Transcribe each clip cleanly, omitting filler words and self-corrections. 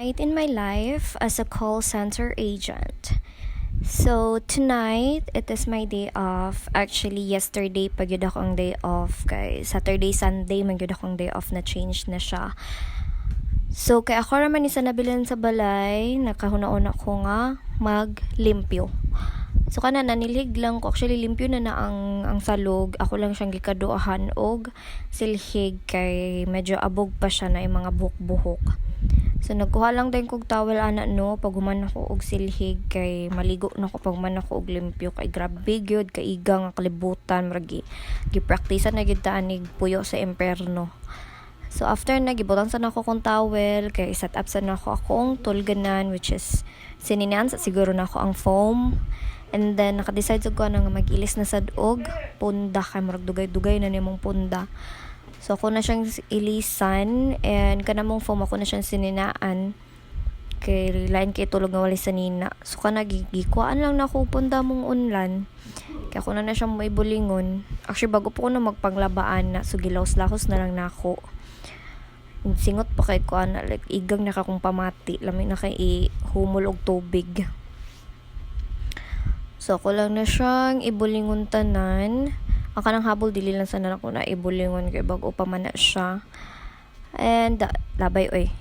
night in my life as a call center agent. So, tonight, it is my day off. Actually, yesterday, pag yun akong day off. Kay Saturday, Sunday, mag yun akong day off na change na siya. So, kaya ako naman isa nabilin sa balay, nakahunaon ako nga maglimpyo. So, kana nanilig lang ko. Actually, limpyo na ang salog. Ako lang siyang gikaduahan og silhig kay medyo abog pa siya na yung mga buhok-buhok. So, nagkuha lang din kog towel ana no pag human ako og silhig kay maligo na ko pag man ako og limpyo kay grabe gyud kay iga nga kalibutan maragi gi-practice na gyud ta anig puyo sa imperno. So after na gibutan sa nako kong towel kay set up sa nako akong tulganan which is sininan sa siguro nako ang foam. And then naka-decide ko na nga mag-ilis na sad og punda kay murag dugay-dugay na nimong punda. So, ako na siyang ilisan and kanamong foam ako na siyang sininaan kay lain kay tulog nga wali sa nina. So, kanagigikuan lang na ako punda mong unlan. Kaya ako na siyang maibulingon. Actually, bago po ko na magpanglabaan na so gilaws-lahos na lang na ako. Singot pa kay ko na like igang na kakong pamati. Lami na kay ihumol og tubig. So, ako lang na siyang ibulingon tanan. Ang kanang habol dili lang sana ako na ibulingon kay bago pa man na siya. And labay oy.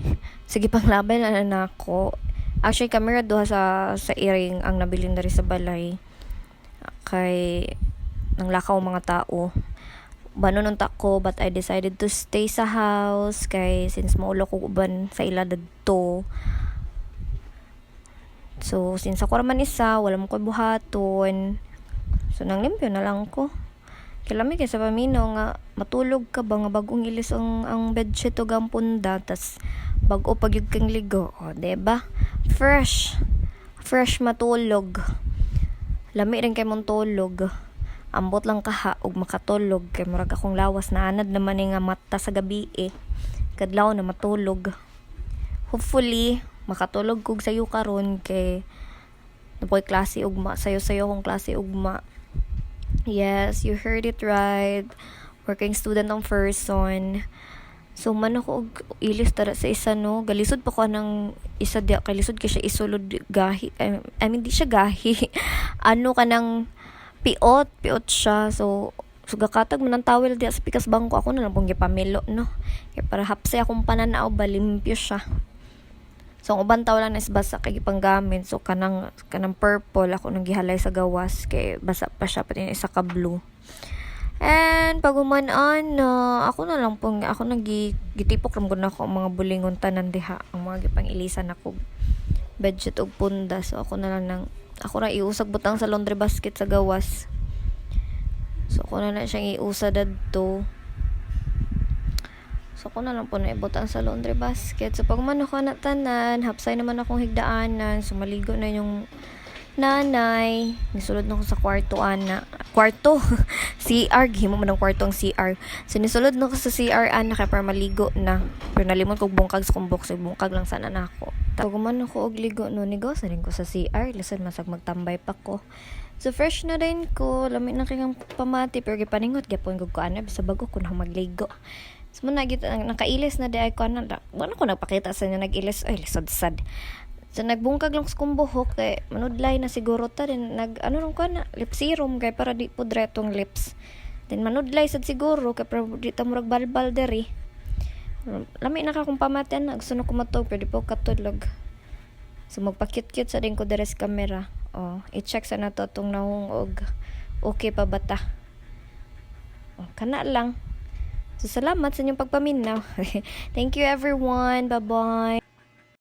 Sige pang labay na nako. Actually camera duha sa earring ang nabilin diri sa balay. Kay nang lakaw mga tao. Banon ta ko but I decided to stay sa house kay since maulo ko uban sa ila dadto. So since ako raman isa, wala mo ko buhaton. So nang limpyo na lang ko. Kilami kay sa paminaw nga matulog ka ba nga bagong ilis ang bedsheet o ang punda tas bago pag yun kang ligo o diba fresh matulog lami rin kay mong tulog ambot lang kaha og makatulog kay murag akong lawas na anad naman nga mata sa gabi kadlaw na matulog hopefully makatulog kog sayo karon kay napoy klase ugma sayo kong klase ugma. Yes, you heard it right. Working student ang person. So, man ako ilis tara sa isa, no? Galisod pa ko ng isa diya. Kay lisod ka siya isulod gahi. I mean, di siya gahi. Ano ka ng piot siya. So gakatag mo ng towel diya sa pikas bangko. Ako na lang pong gipamilo, no? Kaya para hapse akong pananaw, balimpyo siya. So, ang uban tawag lang na basa kay panggamit. So, kanang purple ako nang gihalay sa gawas kay basa pa siya pati isa ka blue. And pag umanan ako na lang pong ako gitipok lang gud nako ang mga bulingon tanan diha ang mga gipangilisan ako bedsheet og punda. So, ako na iusag butang sa laundry basket sa gawas. So, ako na siyang iusad dadto. So, ako na lang po na ibutan sa laundry basket. So, pag man ako na tanan, hapsay naman akong higdaanan. So, maligo na yung nanay. Nisulod na ako sa kwarto. CR. Gihimo man ang kwarto ang CR. So, nisulod na ako sa CR, kaya para maligo na. Pero nalimot kong bungkag sa kumbok. So, bungkag lang sana na ako. Pag man ako og ligo, nigaw sa rin ko sa CR. Lisod, masag magtambay pa ko. So, fresh na rin ko. Lamit na kayang pamati. Pero gipaningot, gapon ko bisa bago ko na magligo. So, nakailis na di ay ko na. Wala ko nagpakita sa niya nag-ilis. Ay, lisod-sad. So, nagbungkag lang sa kumbuhok. Kaya manudlay na siguro ta. Then, lip serum. Kaya para di po dretong lips. Then, manudlay sad siguro. Kaya para di ta murag balbal deri. Lami na ka kung pamatian. Gusto na kumatog. Pero di po katulog. So, magpa-cute-cute sa din ko deres camera. I-check sa na to itong nahungog. Okay pa ba ta? Kana lang. So, salamat sa inyong pagpaminaw. Thank you everyone. Bye-bye.